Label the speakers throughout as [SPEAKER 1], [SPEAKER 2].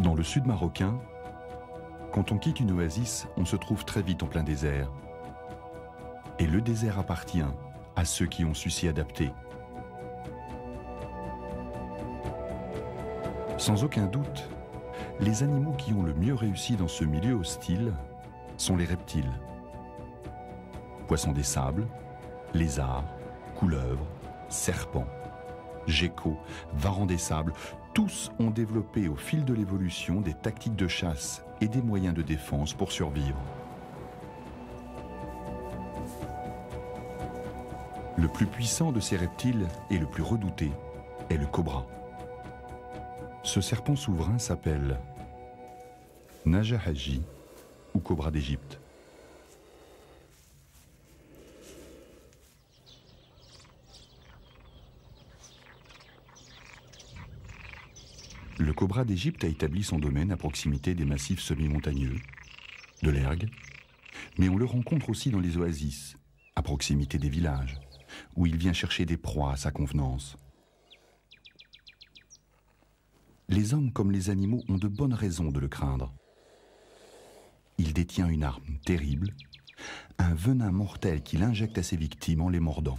[SPEAKER 1] Dans le sud marocain, quand on quitte une oasis, on se trouve très vite en plein désert. Et le désert appartient à ceux qui ont su s'y adapter. Sans aucun doute, les animaux qui ont le mieux réussi dans ce milieu hostile sont les reptiles. Poissons des sables, lézards, couleuvres, serpents, geckos, varans des sables, tous ont développé au fil de l'évolution des tactiques de chasse et des moyens de défense pour survivre. Le plus puissant de ces reptiles et le plus redouté est le cobra. Ce serpent souverain s'appelle Najahaji ou cobra d'Égypte. Le cobra d'Égypte a établi son domaine à proximité des massifs semi-montagneux, de l'ergue, mais on le rencontre aussi dans les oasis, à proximité des villages, où il vient chercher des proies à sa convenance. Les hommes comme les animaux ont de bonnes raisons de le craindre. Il détient une arme terrible, un venin mortel qu'il injecte à ses victimes en les mordant.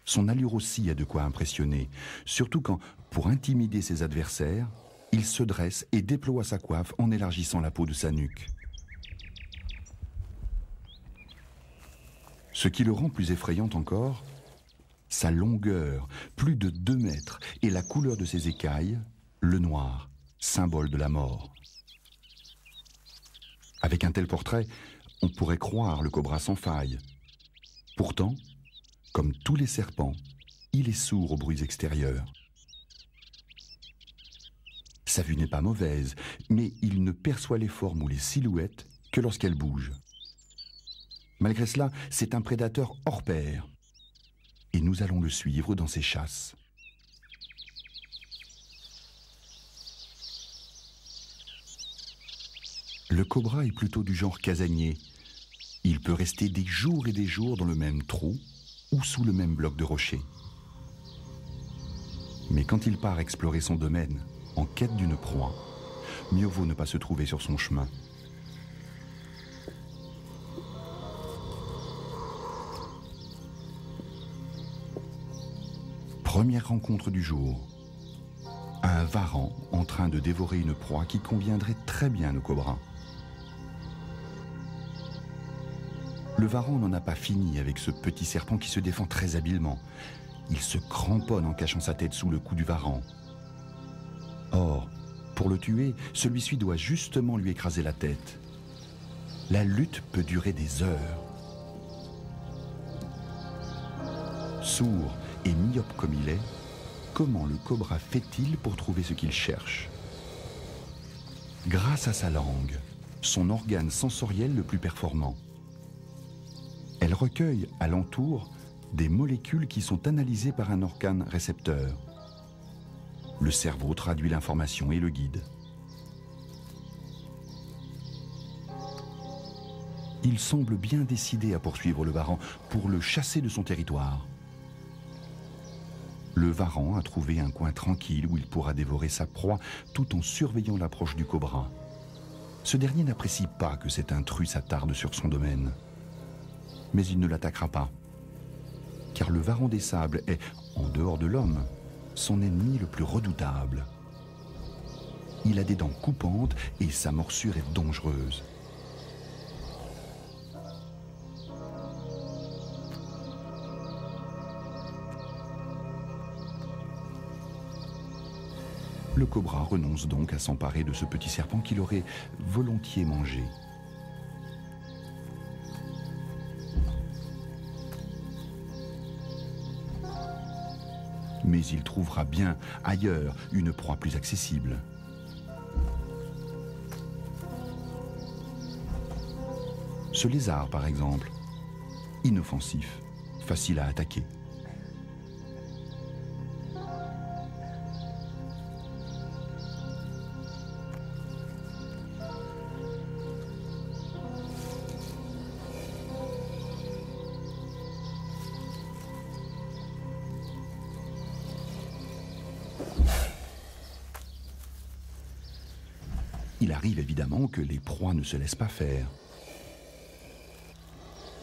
[SPEAKER 1] Son allure aussi a de quoi impressionner, surtout quand, pour intimider ses adversaires, il se dresse et déploie sa coiffe en élargissant la peau de sa nuque. Ce qui le rend plus effrayant encore, sa longueur, plus de 2 mètres, et la couleur de ses écailles, le noir, symbole de la mort. Avec un tel portrait, on pourrait croire le cobra sans faille. Pourtant, comme tous les serpents, il est sourd aux bruits extérieurs. Sa vue n'est pas mauvaise, mais il ne perçoit les formes ou les silhouettes que lorsqu'elles bougent. Malgré cela, c'est un prédateur hors pair. Et nous allons le suivre dans ses chasses. Le cobra est plutôt du genre casanier. Il peut rester des jours et des jours dans le même trou ou sous le même bloc de rocher. Mais quand il part explorer son domaine en quête d'une proie, mieux vaut ne pas se trouver sur son chemin. Première rencontre du jour. Un varan en train de dévorer une proie qui conviendrait très bien au cobra. Le varan n'en a pas fini avec ce petit serpent qui se défend très habilement. Il se cramponne en cachant sa tête sous le cou du varan. Or, pour le tuer, celui-ci doit justement lui écraser la tête. La lutte peut durer des heures. Sourd et myope comme il est, comment le cobra fait-il pour trouver ce qu'il cherche? Grâce à sa langue, son organe sensoriel le plus performant. Elle recueille alentour des molécules qui sont analysées par un organe récepteur. Le cerveau traduit l'information et le guide. Il semble bien décidé à poursuivre le varan pour le chasser de son territoire. Le varan a trouvé un coin tranquille où il pourra dévorer sa proie tout en surveillant l'approche du cobra. Ce dernier n'apprécie pas que cet intrus s'attarde sur son domaine. Mais il ne l'attaquera pas, car le varan des sables est, en dehors de l'homme, son ennemi le plus redoutable. Il a des dents coupantes et sa morsure est dangereuse. Le cobra renonce donc à s'emparer de ce petit serpent qu'il aurait volontiers mangé. Mais il trouvera bien ailleurs une proie plus accessible. Ce lézard, par exemple, inoffensif, facile à attaquer. il arrive évidemment que les proies ne se laissent pas faire.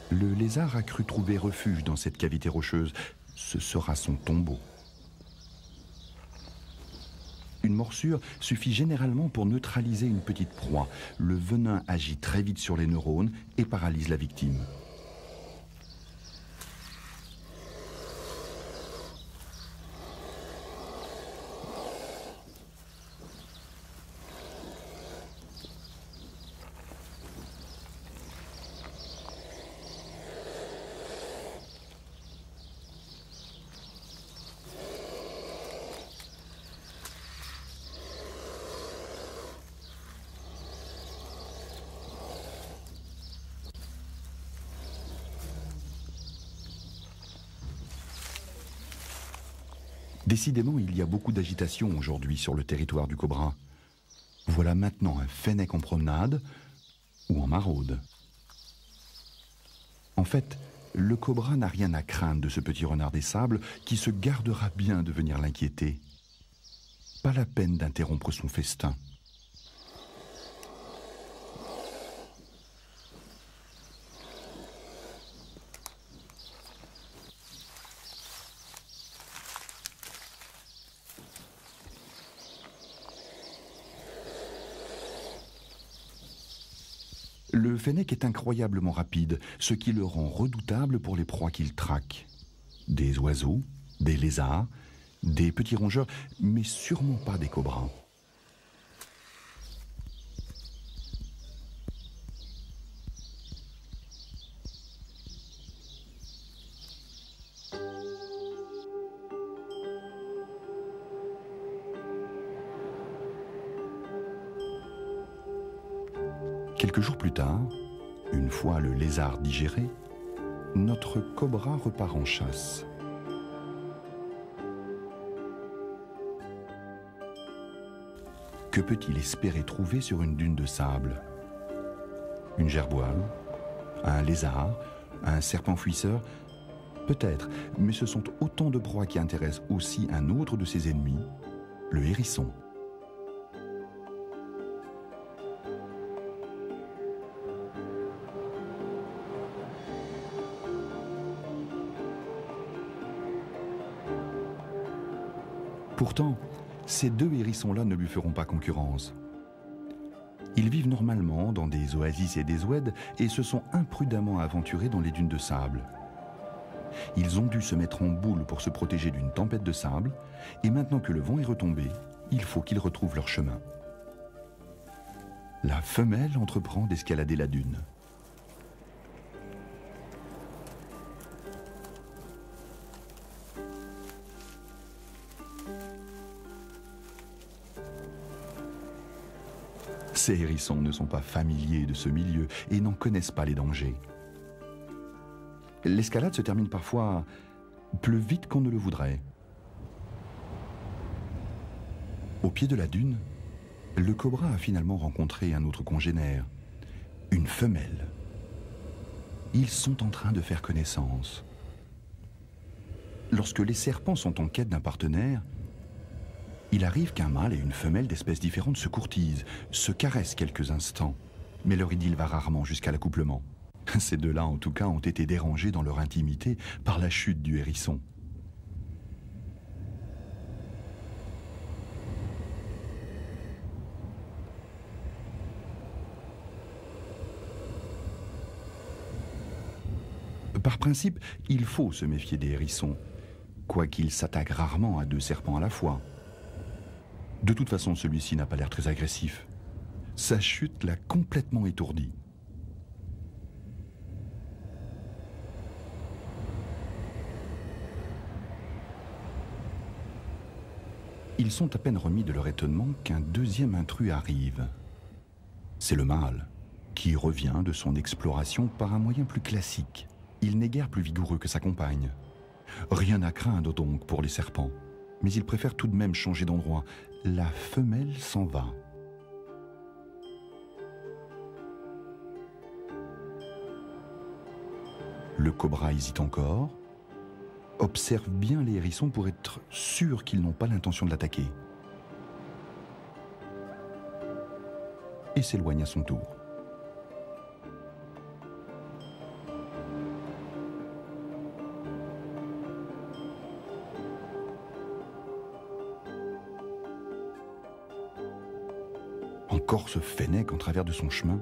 [SPEAKER 1] Le lézard a cru trouver refuge dans cette cavité rocheuse. Ce sera son tombeau. Une morsure suffit généralement pour neutraliser une petite proie. Le venin agit très vite sur les neurones et paralyse la victime. Décidément, il y a beaucoup d'agitation aujourd'hui sur le territoire du cobra. Voilà maintenant un fennec en promenade ou en maraude. En fait, le cobra n'a rien à craindre de ce petit renard des sables qui se gardera bien de venir l'inquiéter. Pas la peine d'interrompre son festin. Le fennec est incroyablement rapide, ce qui le rend redoutable pour les proies qu'il traque. Des oiseaux, des lézards, des petits rongeurs, mais sûrement pas des cobras. Quelques jours plus tard, une fois le lézard digéré, notre cobra repart en chasse. Que peut-il espérer trouver sur une dune de sable? Une gerboile? Un lézard? Un serpent fouisseur? Peut-être, mais ce sont autant de proies qui intéressent aussi un autre de ses ennemis, le hérisson. Pourtant, ces deux hérissons-là ne lui feront pas concurrence. Ils vivent normalement dans des oasis et des oueds et se sont imprudemment aventurés dans les dunes de sable. Ils ont dû se mettre en boule pour se protéger d'une tempête de sable, et maintenant que le vent est retombé, il faut qu'ils retrouvent leur chemin. La femelle entreprend d'escalader la dune. Ces hérissons ne sont pas familiers de ce milieu et n'en connaissent pas les dangers. L'escalade se termine parfois plus vite qu'on ne le voudrait. Au pied de la dune, le cobra a finalement rencontré un autre congénère, une femelle. Ils sont en train de faire connaissance. Lorsque les serpents sont en quête d'un partenaire, il arrive qu'un mâle et une femelle d'espèces différentes se courtisent, se caressent quelques instants, mais leur idylle va rarement jusqu'à l'accouplement. Ces deux-là, en tout cas, ont été dérangés dans leur intimité par la chute du hérisson. Par principe, il faut se méfier des hérissons, quoiqu'ils s'attaquent rarement à deux serpents à la fois. De toute façon, celui-ci n'a pas l'air très agressif. Sa chute l'a complètement étourdi. Ils sont à peine remis de leur étonnement qu'un deuxième intrus arrive. C'est le mâle, qui revient de son exploration par un moyen plus classique. Il n'est guère plus vigoureux que sa compagne. Rien à craindre donc pour les serpents. Mais il préfère tout de même changer d'endroit. La femelle s'en va. Le cobra hésite encore, observe bien les hérissons pour être sûr qu'ils n'ont pas l'intention de l'attaquer. et s'éloigne à son tour. Encore ce fennec en travers de son chemin.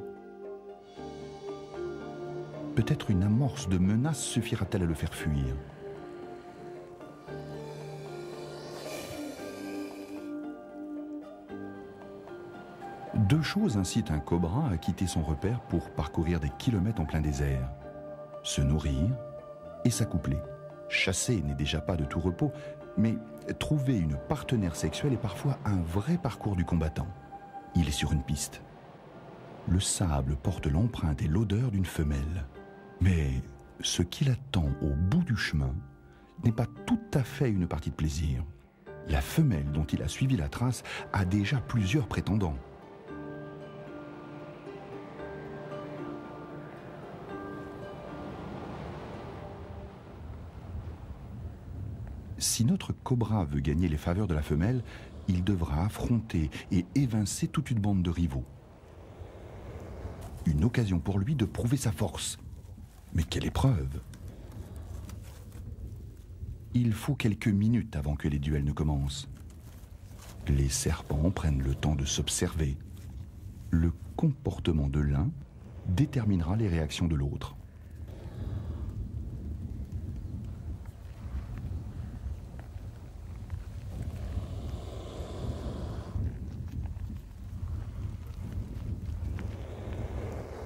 [SPEAKER 1] Peut-être une amorce de menace suffira-t-elle à le faire fuir. Deux choses incitent un cobra à quitter son repère pour parcourir des kilomètres en plein désert. Se nourrir et s'accoupler. Chasser n'est déjà pas de tout repos, mais trouver une partenaire sexuelle est parfois un vrai parcours du combattant. Il est sur une piste. Le sable porte l'empreinte et l'odeur d'une femelle. Mais ce qui l'attend au bout du chemin n'est pas tout à fait une partie de plaisir. La femelle dont il a suivi la trace a déjà plusieurs prétendants. Si notre cobra veut gagner les faveurs de la femelle, il devra affronter et évincer toute une bande de rivaux. Une occasion pour lui de prouver sa force. Mais quelle épreuve! Il faut quelques minutes avant que les duels ne commencent. Les serpents prennent le temps de s'observer. Le comportement de l'un déterminera les réactions de l'autre.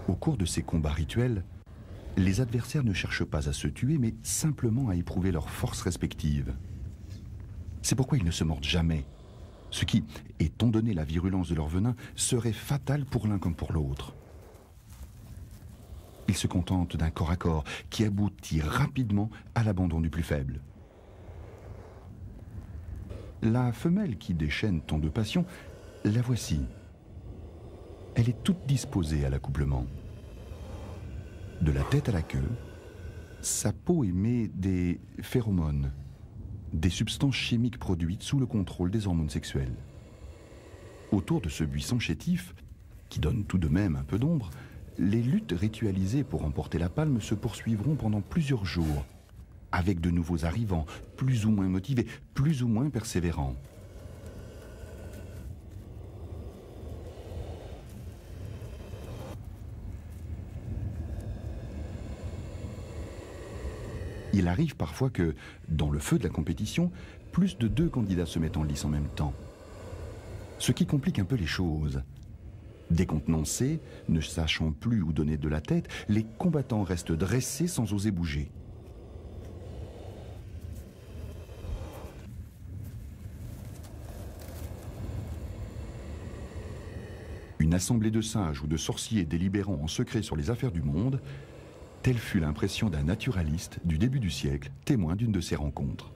[SPEAKER 1] Au cours de ces combats rituels, les adversaires ne cherchent pas à se tuer, mais simplement à éprouver leurs forces respectives. C'est pourquoi ils ne se mordent jamais, ce qui, étant donné la virulence de leur venin, serait fatal pour l'un comme pour l'autre. Ils se contentent d'un corps à corps qui aboutit rapidement à l'abandon du plus faible. La femelle qui déchaîne tant de passion, la voici. Elle est toute disposée à l'accouplement. De la tête à la queue, sa peau émet des phéromones, des substances chimiques produites sous le contrôle des hormones sexuelles. Autour de ce buisson chétif, qui donne tout de même un peu d'ombre, les luttes ritualisées pour remporter la palme se poursuivront pendant plusieurs jours, avec de nouveaux arrivants, plus ou moins motivés, plus ou moins persévérants. Il arrive parfois que, dans le feu de la compétition, plus de 2 candidats se mettent en lice en même temps. Ce qui complique un peu les choses. Décontenancés, ne sachant plus où donner de la tête, les combattants restent dressés sans oser bouger. Une assemblée de sages ou de sorciers délibérant en secret sur les affaires du monde, telle fut l'impression d'un naturaliste du début du siècle, témoin d'une de ces rencontres.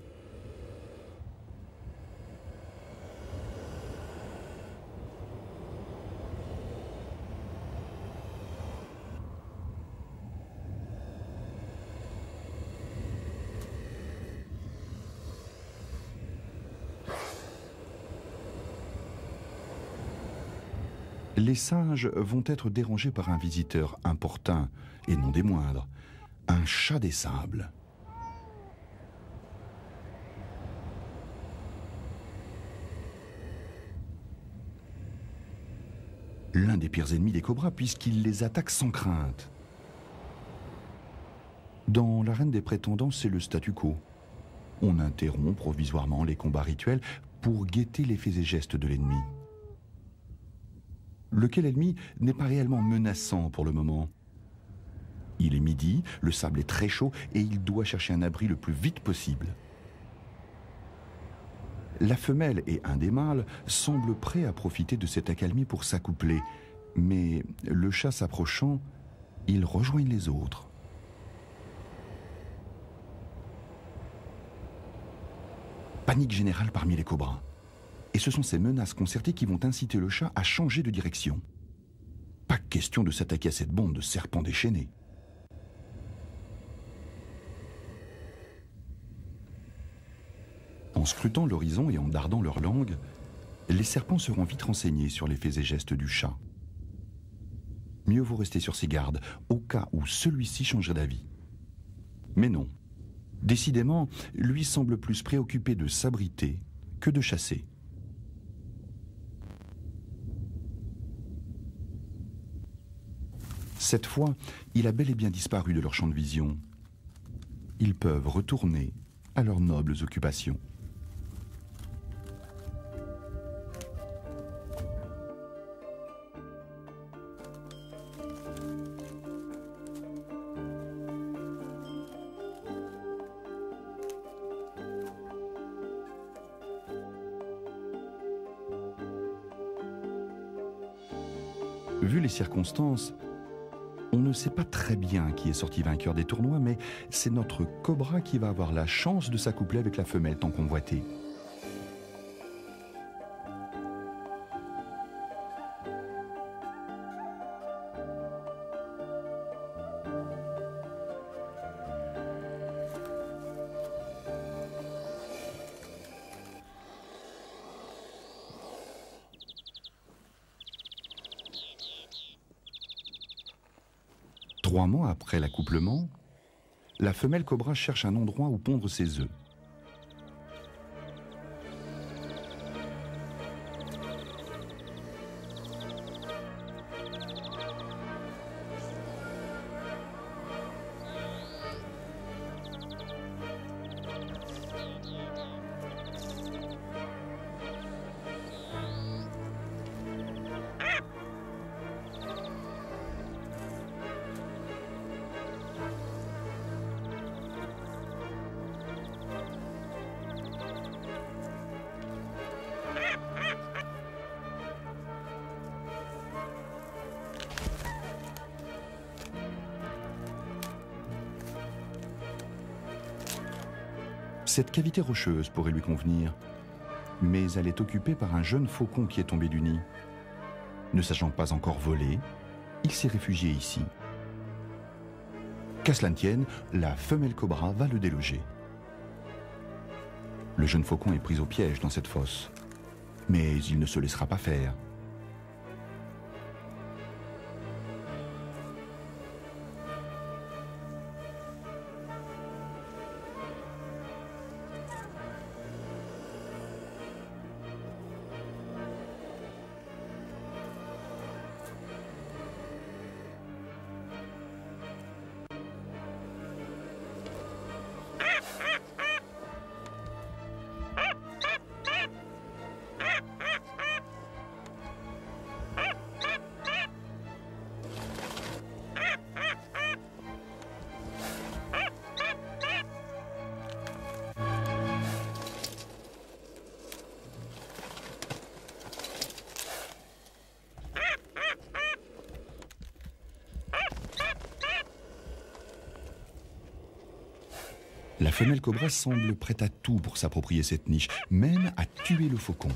[SPEAKER 1] Les singes vont être dérangés par un visiteur importun, et non des moindres, un chat des sables. L'un des pires ennemis des cobras, puisqu'il les attaque sans crainte. Dans l'arène des prétendants, c'est le statu quo. On interrompt provisoirement les combats rituels pour guetter les faits et gestes de l'ennemi. Lequel ennemi n'est pas réellement menaçant pour le moment. Il est midi, le sable est très chaud et il doit chercher un abri le plus vite possible. La femelle et un des mâles semblent prêts à profiter de cette accalmie pour s'accoupler, mais le chat s'approchant, ils rejoignent les autres. Panique générale parmi les cobras. Et ce sont ces menaces concertées qui vont inciter le chat à changer de direction. Pas question de s'attaquer à cette bande de serpents déchaînés. En scrutant l'horizon et en dardant leur langue, les serpents seront vite renseignés sur les faits et gestes du chat. Mieux vaut rester sur ses gardes, au cas où celui-ci changerait d'avis. Mais non. Décidément, lui semble plus préoccupé de s'abriter que de chasser. Cette fois, il a bel et bien disparu de leur champ de vision. Ils peuvent retourner à leurs nobles occupations. Vu les circonstances, on ne sait pas très bien qui est sorti vainqueur des tournois, mais c'est notre cobra qui va avoir la chance de s'accoupler avec la femelle tant convoitée. Trois mois après l'accouplement, la femelle cobra cherche un endroit où pondre ses œufs. Cette cavité rocheuse pourrait lui convenir, mais elle est occupée par un jeune faucon qui est tombé du nid. Ne sachant pas encore voler, il s'est réfugié ici. Qu'à cela ne tienne, la femelle cobra va le déloger. Le jeune faucon est pris au piège dans cette fosse, mais il ne se laissera pas faire. La femelle cobra semble prête à tout pour s'approprier cette niche, même à tuer le faucon.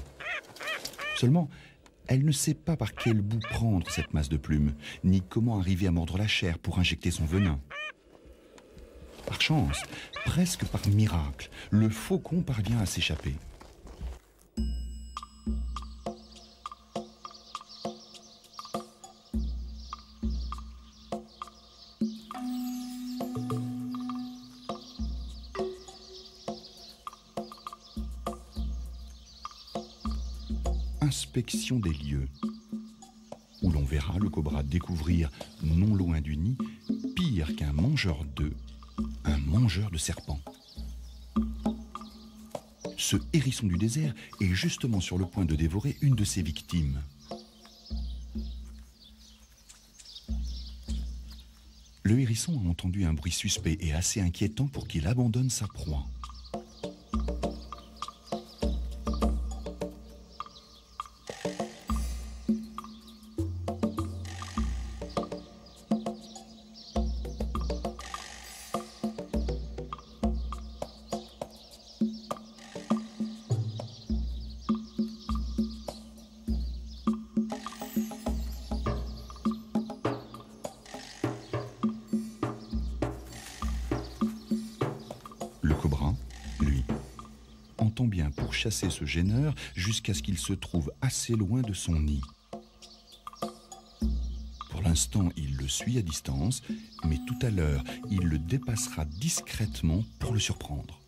[SPEAKER 1] Seulement, elle ne sait pas par quel bout prendre cette masse de plumes, ni comment arriver à mordre la chair pour injecter son venin. Par chance, presque par miracle, le faucon parvient à s'échapper. Inspection des lieux, où l'on verra le cobra découvrir, non loin du nid, pire qu'un mangeur d'œufs, un mangeur de serpents. Ce hérisson du désert est justement sur le point de dévorer une de ses victimes. Le hérisson a entendu un bruit suspect et assez inquiétant pour qu'il abandonne sa proie. Le cobra, lui, entend bien pour chasser ce gêneur jusqu'à ce qu'il se trouve assez loin de son nid. Pour l'instant, il le suit à distance, mais tout à l'heure, il le dépassera discrètement pour le surprendre.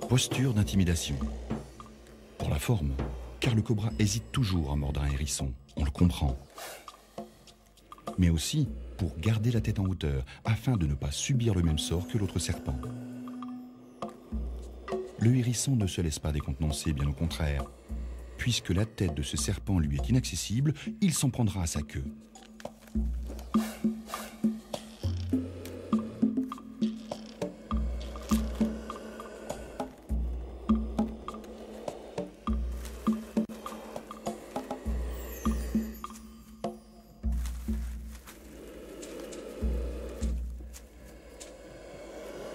[SPEAKER 1] Posture d'intimidation. Pour la forme, car le cobra hésite toujours à mordre un hérisson, on le comprend. Mais aussi pour garder la tête en hauteur, afin de ne pas subir le même sort que l'autre serpent. Le hérisson ne se laisse pas décontenancer, bien au contraire. Puisque la tête de ce serpent lui est inaccessible, il s'en prendra à sa queue.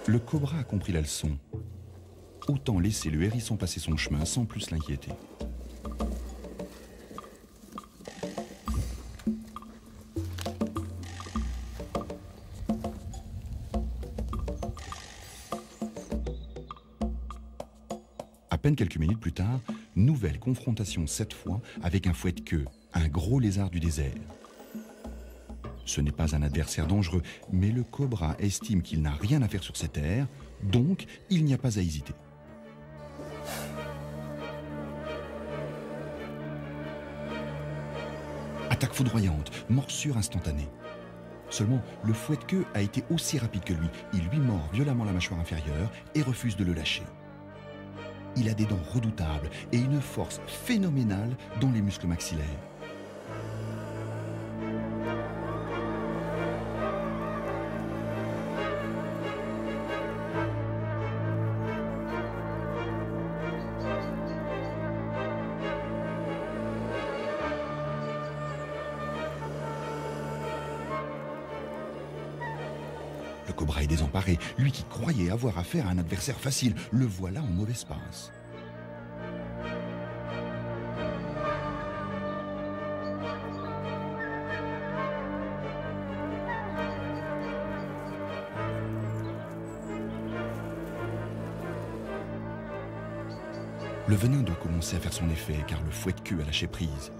[SPEAKER 1] Le cobra a compris la leçon. Autant laisser le hérisson passer son chemin sans plus l'inquiéter. À peine quelques minutes plus tard, nouvelle confrontation cette fois avec un fouette-queue, un gros lézard du désert. Ce n'est pas un adversaire dangereux, mais le cobra estime qu'il n'a rien à faire sur cette terre, donc il n'y a pas à hésiter. Attaque foudroyante, morsure instantanée. Seulement, le fouette-queue a été aussi rapide que lui. Il lui mord violemment la mâchoire inférieure et refuse de le lâcher. Il a des dents redoutables et une force phénoménale dans les muscles maxillaires. Le cobra est désemparé. Lui qui croyait avoir affaire à un adversaire facile, le voilà en mauvaise passe. Le venin doit commencer à faire son effet, car le fouette-queue a lâché prise.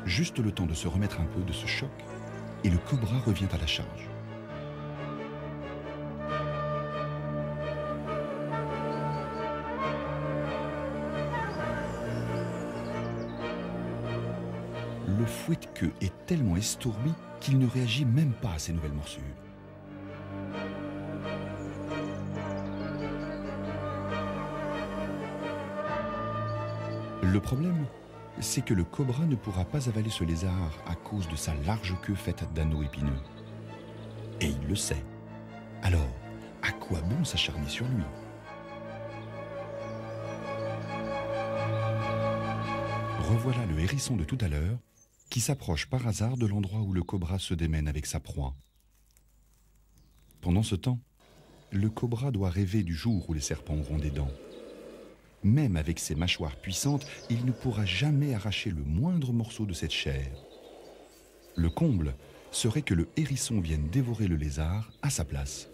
[SPEAKER 1] Juste le temps de se remettre un peu de ce choc, et le cobra revient à la charge. Le fouette-queue est tellement estourbi qu'il ne réagit même pas à ces nouvelles morsures. Le problème, c'est que le cobra ne pourra pas avaler ce lézard à cause de sa large queue faite d'anneaux épineux. Et il le sait. Alors, à quoi bon s'acharner sur lui ? Revoilà le hérisson de tout à l'heure, qui s'approche par hasard de l'endroit où le cobra se démène avec sa proie. Pendant ce temps, le cobra doit rêver du jour où les serpents auront des dents. Même avec ses mâchoires puissantes, il ne pourra jamais arracher le moindre morceau de cette chair. Le comble serait que le hérisson vienne dévorer le lézard à sa place.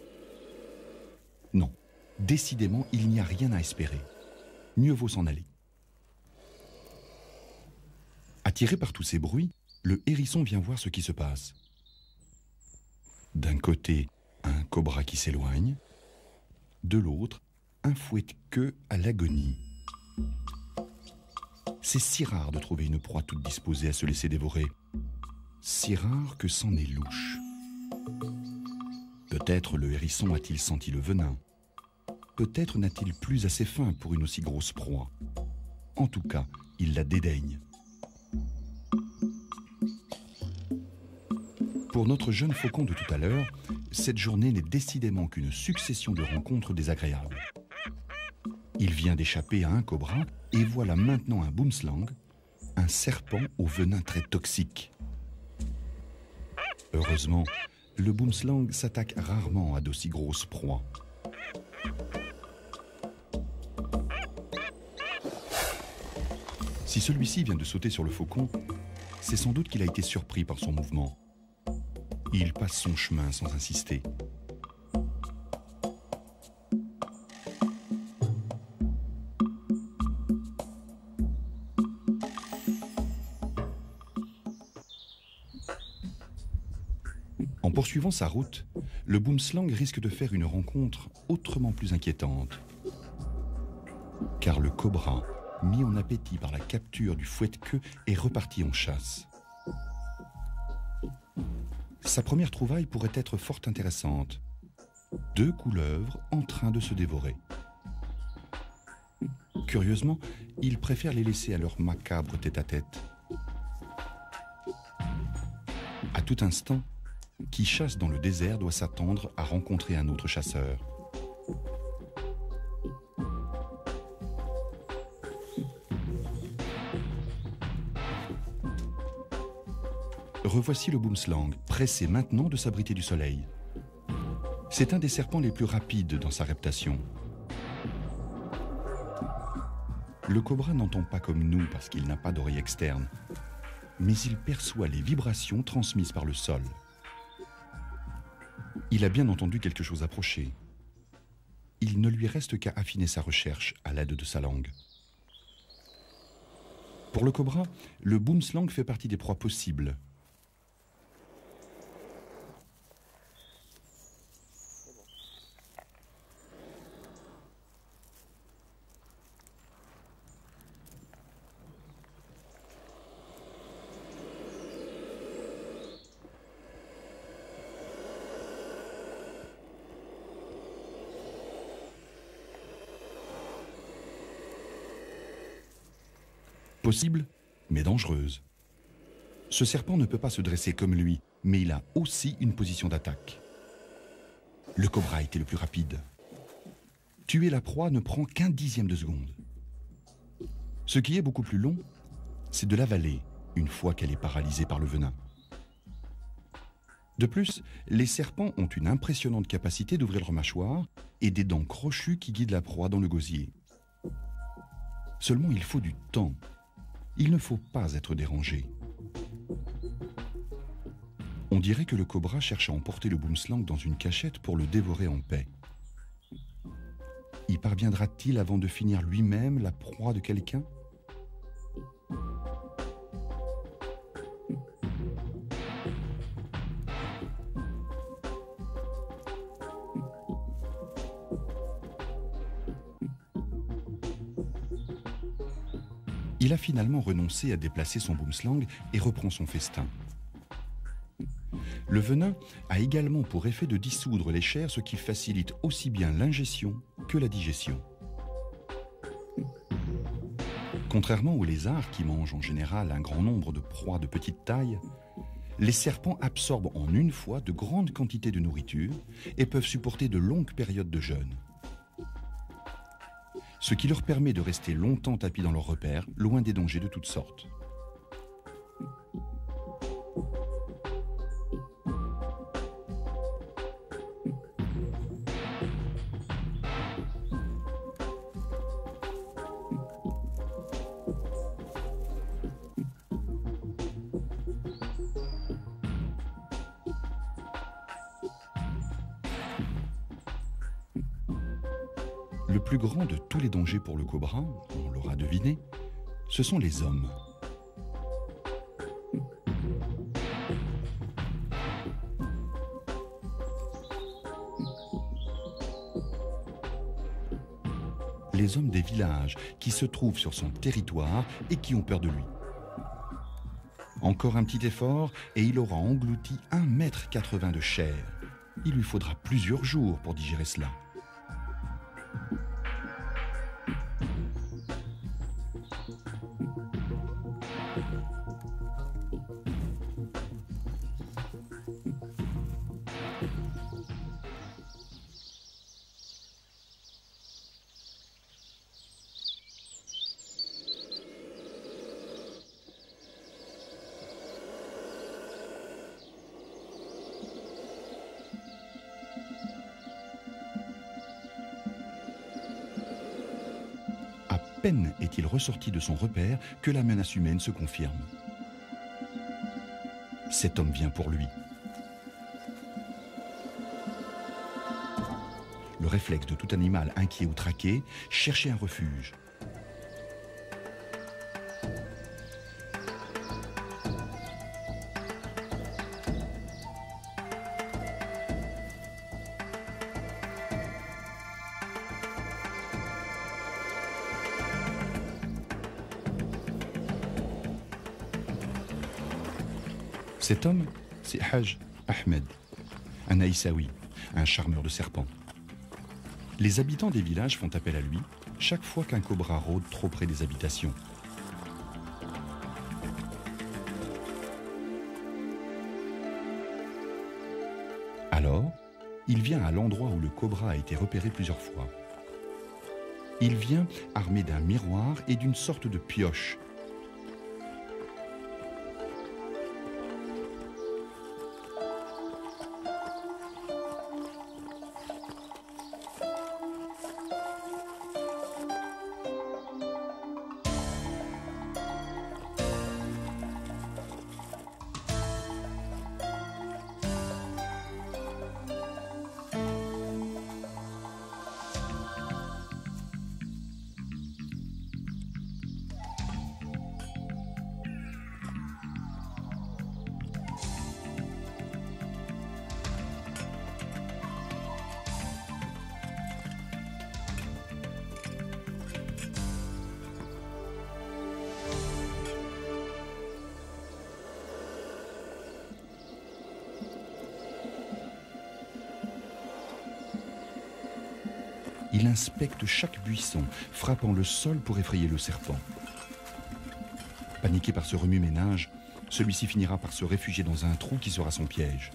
[SPEAKER 1] Non, décidément, il n'y a rien à espérer. Mieux vaut s'en aller. Attiré par tous ces bruits, le hérisson vient voir ce qui se passe. D'un côté, un cobra qui s'éloigne. De l'autre, un fouette-queue à l'agonie. C'est si rare de trouver une proie toute disposée à se laisser dévorer. Si rare que c'en est louche. Peut-être le hérisson a-t-il senti le venin. Peut-être n'a-t-il plus assez faim pour une aussi grosse proie. En tout cas, il la dédaigne. Pour notre jeune faucon de tout à l'heure, cette journée n'est décidément qu'une succession de rencontres désagréables. Il vient d'échapper à un cobra et voilà maintenant un boomslang, un serpent au venin très toxique. Heureusement, le boomslang s'attaque rarement à d'aussi grosses proies. Si celui-ci vient de sauter sur le faucon, c'est sans doute qu'il a été surpris par son mouvement. Il passe son chemin sans insister. En poursuivant sa route, le boomslang risque de faire une rencontre autrement plus inquiétante. Car le cobra, mis en appétit par la capture du fouette-queue, est reparti en chasse. Sa première trouvaille pourrait être fort intéressante. 2 couleuvres en train de se dévorer. Curieusement, il préfère les laisser à leur macabre tête-à-tête. À tout instant, qui chasse dans le désert doit s'attendre à rencontrer un autre chasseur. Revoici le boomslang, pressé maintenant de s'abriter du soleil. C'est un des serpents les plus rapides dans sa reptation. Le cobra n'entend pas comme nous parce qu'il n'a pas d'oreille externe, mais il perçoit les vibrations transmises par le sol. Il a bien entendu quelque chose approcher. Il ne lui reste qu'à affiner sa recherche à l'aide de sa langue. Pour le cobra, le boomslang fait partie des proies possibles. Possible, mais dangereuse. Ce serpent ne peut pas se dresser comme lui, mais il a aussi une position d'attaque. Le cobra était le plus rapide. Tuer la proie ne prend qu'un dixième de seconde. Ce qui est beaucoup plus long, c'est de l'avaler une fois qu'elle est paralysée par le venin. De plus, les serpents ont une impressionnante capacité d'ouvrir leur mâchoire et des dents crochues qui guident la proie dans le gosier. Seulement, il faut du temps. Il ne faut pas être dérangé. On dirait que le cobra cherche à emporter le boomslang dans une cachette pour le dévorer en paix. Y parviendra-t-il avant de finir lui-même la proie de quelqu'un ? Il a finalement renoncé à déplacer son boomslang et reprend son festin. Le venin a également pour effet de dissoudre les chairs, ce qui facilite aussi bien l'ingestion que la digestion. Contrairement aux lézards qui mangent en général un grand nombre de proies de petite taille, les serpents absorbent en une fois de grandes quantités de nourriture et peuvent supporter de longues périodes de jeûne. Ce qui leur permet de rester longtemps tapis dans leurs repères, loin des dangers de toutes sortes. Le plus grand de tous les dangers pour le cobra, on l'aura deviné, ce sont les hommes. Les hommes des villages qui se trouvent sur son territoire et qui ont peur de lui. Encore un petit effort et il aura englouti 1,80 m de chair. Il lui faudra plusieurs jours pour digérer cela. À peine est-il ressorti de son repère que la menace humaine se confirme. Cet homme vient pour lui. Le réflexe de tout animal inquiet ou traqué, chercher un refuge. Cet homme, c'est Haj Ahmed, un Aïssaoui, un charmeur de serpents. Les habitants des villages font appel à lui chaque fois qu'un cobra rôde trop près des habitations. Alors, il vient à l'endroit où le cobra a été repéré plusieurs fois. Il vient armé d'un miroir et d'une sorte de pioche. Il inspecte chaque buisson, frappant le sol pour effrayer le serpent. Paniqué par ce remue-ménage, celui-ci finira par se réfugier dans un trou qui sera son piège.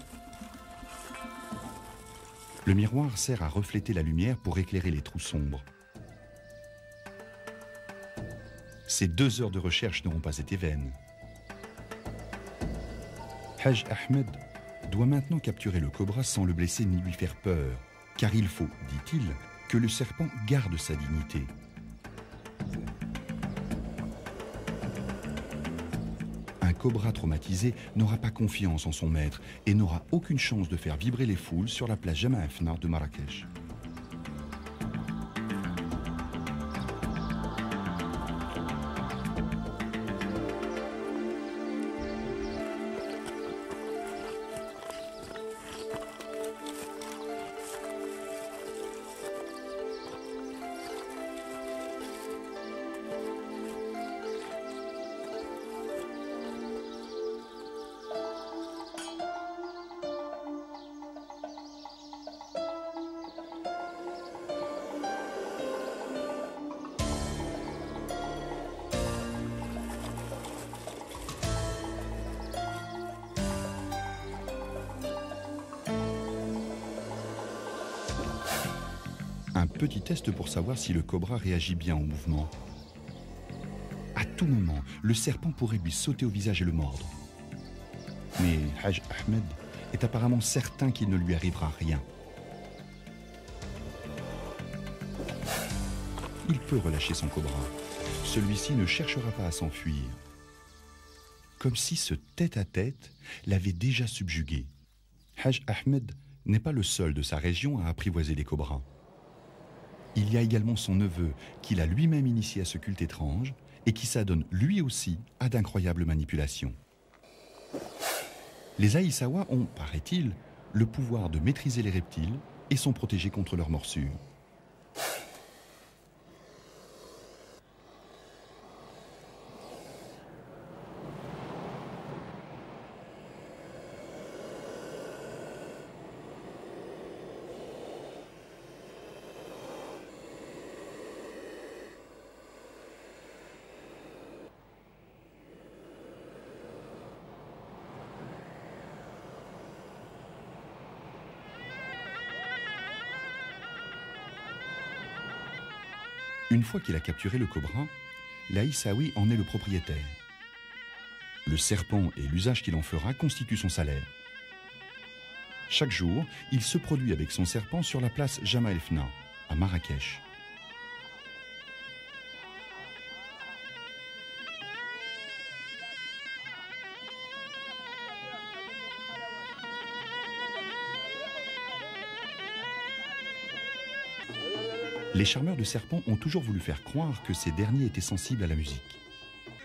[SPEAKER 1] Le miroir sert à refléter la lumière pour éclairer les trous sombres. Ces 2 heures de recherche n'auront pas été vaines. Haj Ahmed doit maintenant capturer le cobra sans le blesser ni lui faire peur, car il faut, dit-il, que le serpent garde sa dignité. Un cobra traumatisé n'aura pas confiance en son maître et n'aura aucune chance de faire vibrer les foules sur la place Jemaa el-Fna de Marrakech. Un petit test pour savoir si le cobra réagit bien au mouvement. À tout moment, le serpent pourrait lui sauter au visage et le mordre. Mais Haj Ahmed est apparemment certain qu'il ne lui arrivera rien. Il peut relâcher son cobra. Celui-ci ne cherchera pas à s'enfuir. Comme si ce tête-à-tête l'avait déjà subjugué. Haj Ahmed n'est pas le seul de sa région à apprivoiser des cobras. Il y a également son neveu, qu'il a lui-même initié à ce culte étrange et qui s'adonne lui aussi à d'incroyables manipulations. Les Aïssawa ont, paraît-il, le pouvoir de maîtriser les reptiles et sont protégés contre leurs morsures. Une fois qu'il a capturé le cobra, l'Aïssaoui en est le propriétaire. Le serpent et l'usage qu'il en fera constituent son salaire. Chaque jour, il se produit avec son serpent sur la place Jama El Fna, à Marrakech. Les charmeurs de serpents ont toujours voulu faire croire que ces derniers étaient sensibles à la musique.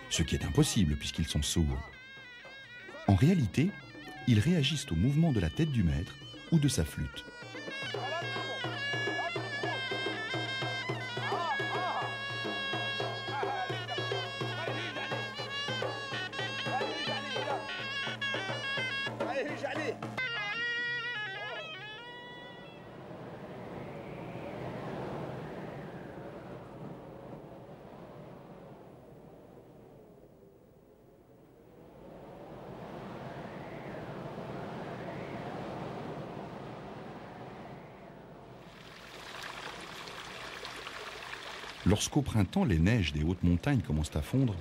[SPEAKER 1] Ce qui est impossible puisqu'ils sont sourds. En réalité, ils réagissent au mouvement de la tête du maître ou de sa flûte. Lorsqu'au printemps, les neiges des hautes montagnes commencent à fondre,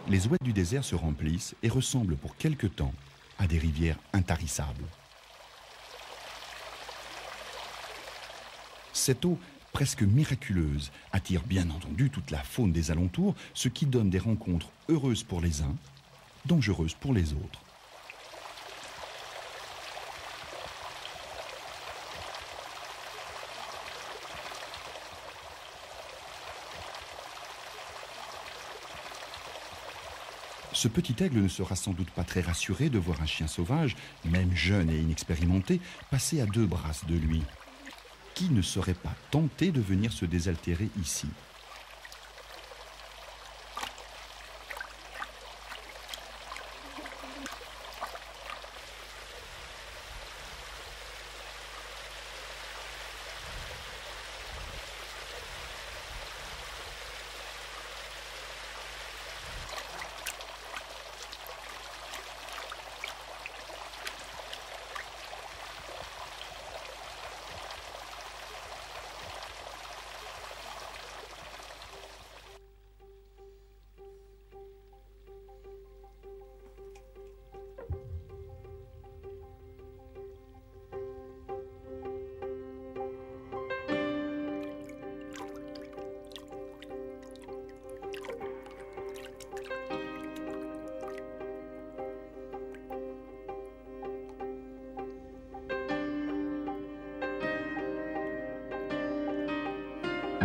[SPEAKER 1] les oueds du désert se remplissent et ressemblent pour quelque temps à des rivières intarissables. Cette eau, presque miraculeuse, attire bien entendu toute la faune des alentours, ce qui donne des rencontres heureuses pour les uns, dangereuses pour les autres. Ce petit aigle ne sera sans doute pas très rassuré de voir un chien sauvage, même jeune et inexpérimenté, passer à 2 brasses de lui. Qui ne serait pas tenté de venir se désaltérer ici ?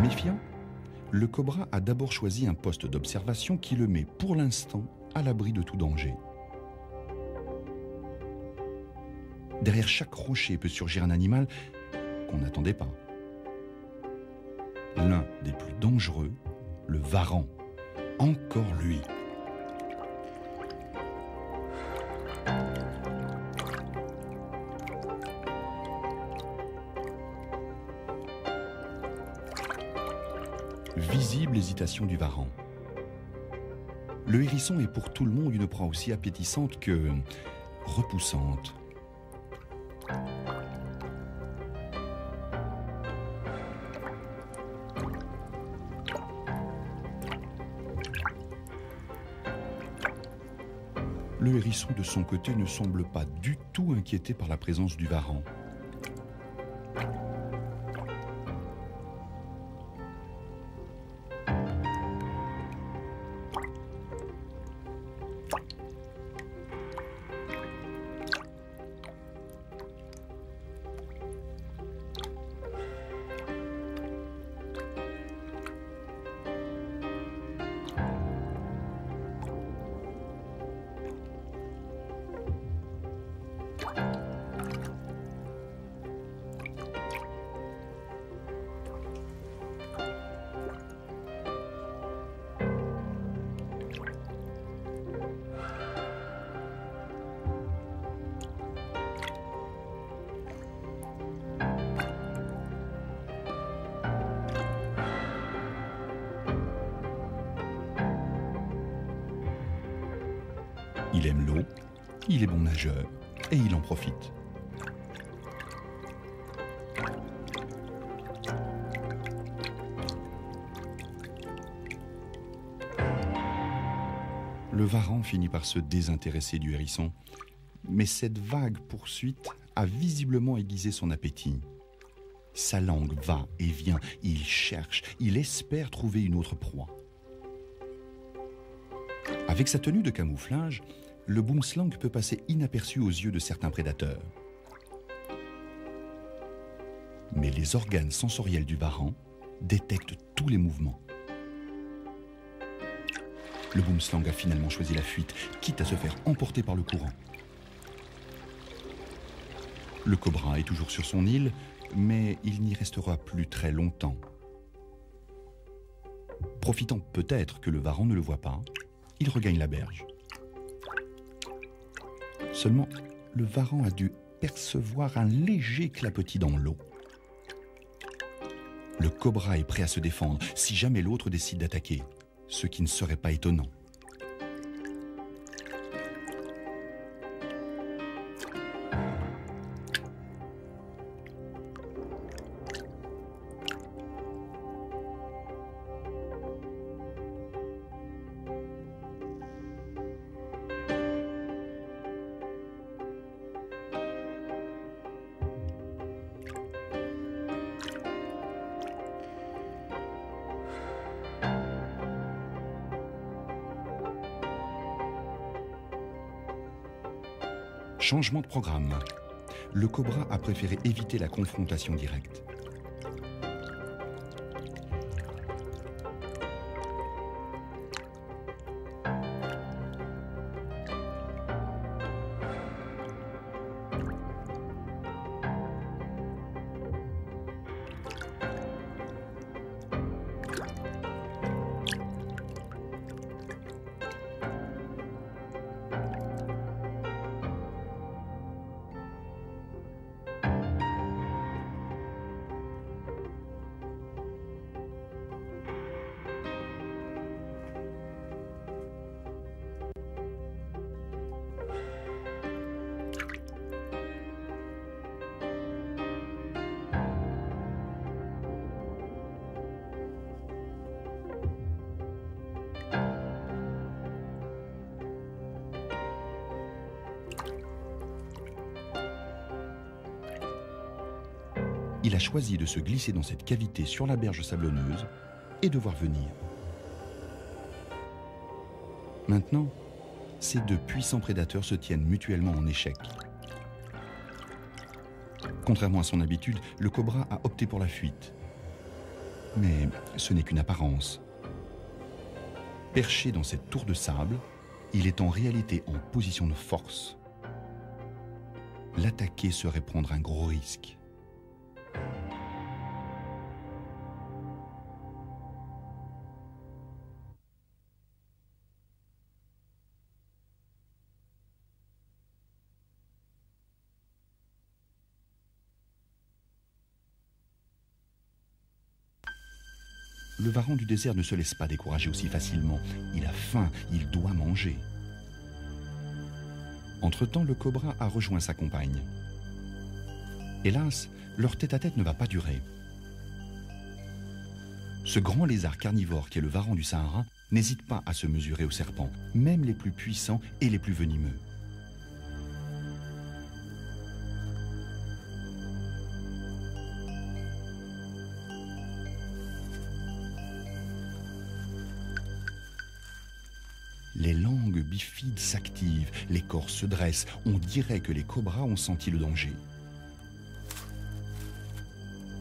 [SPEAKER 1] Méfiant, le cobra a d'abord choisi un poste d'observation qui le met pour l'instant à l'abri de tout danger. Derrière chaque rocher peut surgir un animal qu'on n'attendait pas. L'un des plus dangereux, le varan. Encore lui. Visible hésitation du varan. Le hérisson est pour tout le monde une proie aussi appétissante que repoussante. Le hérisson de son côté ne semble pas du tout inquiété par la présence du varan. Il aime l'eau, il est bon nageur et il en profite. Le varan finit par se désintéresser du hérisson, mais cette vague poursuite a visiblement aiguisé son appétit. Sa langue va et vient, il cherche, il espère trouver une autre proie. Avec sa tenue de camouflage, le boomslang peut passer inaperçu aux yeux de certains prédateurs. Mais les organes sensoriels du varan détectent tous les mouvements. Le boomslang a finalement choisi la fuite, quitte à se faire emporter par le courant. Le cobra est toujours sur son île, mais il n'y restera plus très longtemps. Profitant peut-être que le varan ne le voit pas, il regagne la berge. Seulement, le varan a dû percevoir un léger clapotis dans l'eau. Le cobra est prêt à se défendre si jamais l'autre décide d'attaquer, ce qui ne serait pas étonnant. Changement de programme. Le cobra a préféré éviter la confrontation directe. Il a choisi de se glisser dans cette cavité sur la berge sablonneuse et de voir venir. Maintenant, ces deux puissants prédateurs se tiennent mutuellement en échec. Contrairement à son habitude, le cobra a opté pour la fuite. Mais ce n'est qu'une apparence. Perché dans cette tour de sable, il est en réalité en position de force. L'attaquer serait prendre un gros risque. Le varan du désert ne se laisse pas décourager aussi facilement. Il a faim, il doit manger. Entre-temps, le cobra a rejoint sa compagne. Hélas, leur tête-à-tête ne va pas durer. Ce grand lézard carnivore qu'est le varan du Sahara n'hésite pas à se mesurer aux serpents, même les plus puissants et les plus venimeux. Les langues bifides s'activent, les corps se dressent. On dirait que les cobras ont senti le danger.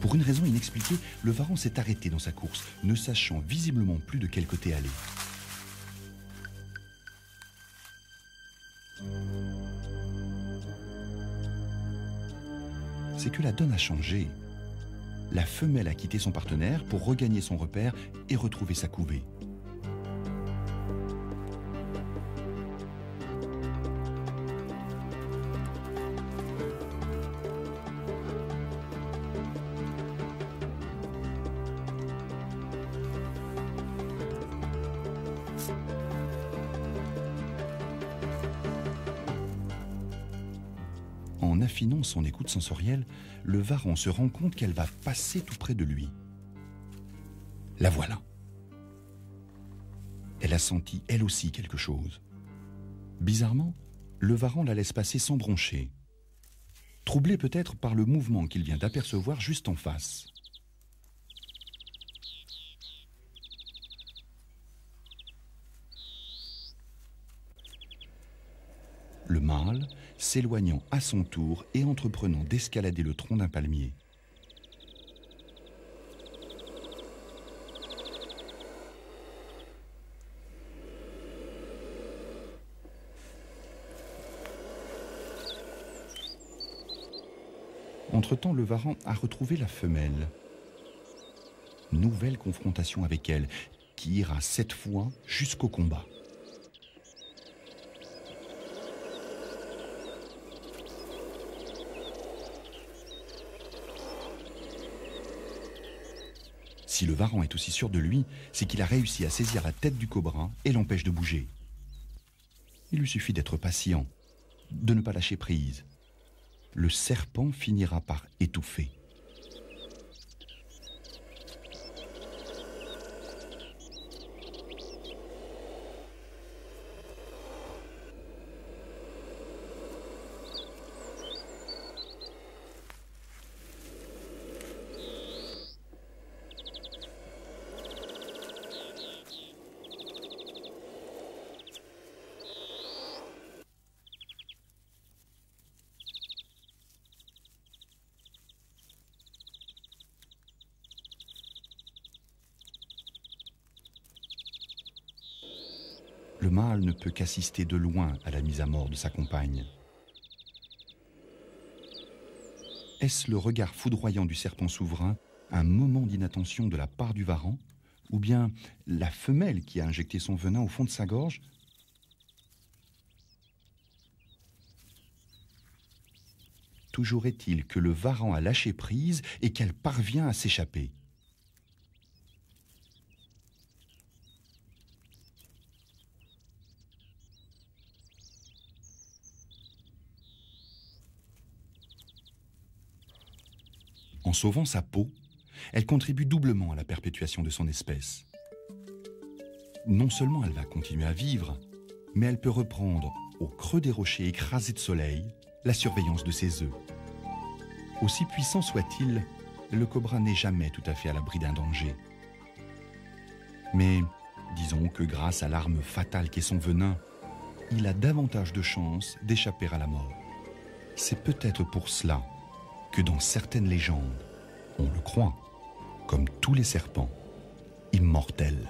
[SPEAKER 1] Pour une raison inexpliquée, le varan s'est arrêté dans sa course, ne sachant visiblement plus de quel côté aller. C'est que la donne a changé. La femelle a quitté son partenaire pour regagner son repère et retrouver sa couvée. En affinant son écoute sensorielle, le varan se rend compte qu'elle va passer tout près de lui. La voilà. Elle a senti, elle aussi, quelque chose. Bizarrement, le varan la laisse passer sans broncher, troublé peut-être par le mouvement qu'il vient d'apercevoir juste en face. Le mâle, s'éloignant à son tour et entreprenant d'escalader le tronc d'un palmier. Entre-temps, le varan a retrouvé la femelle. Nouvelle confrontation avec elle, qui ira cette fois jusqu'au combat. Si le varan est aussi sûr de lui, c'est qu'il a réussi à saisir la tête du cobra et l'empêche de bouger. Il lui suffit d'être patient, de ne pas lâcher prise. Le serpent finira par étouffer. Le mâle ne peut qu'assister de loin à la mise à mort de sa compagne. Est-ce le regard foudroyant du serpent souverain, un moment d'inattention de la part du varan, ou bien la femelle qui a injecté son venin au fond de sa gorge? Toujours est-il que le varan a lâché prise et qu'elle parvient à s'échapper. En sauvant sa peau, elle contribue doublement à la perpétuation de son espèce. Non seulement elle va continuer à vivre, mais elle peut reprendre, au creux des rochers écrasés de soleil, la surveillance de ses œufs. Aussi puissant soit-il, le cobra n'est jamais tout à fait à l'abri d'un danger. Mais disons que grâce à l'arme fatale qu'est son venin, il a davantage de chances d'échapper à la mort. C'est peut-être pour cela que dans certaines légendes, on le croit, comme tous les serpents, immortels.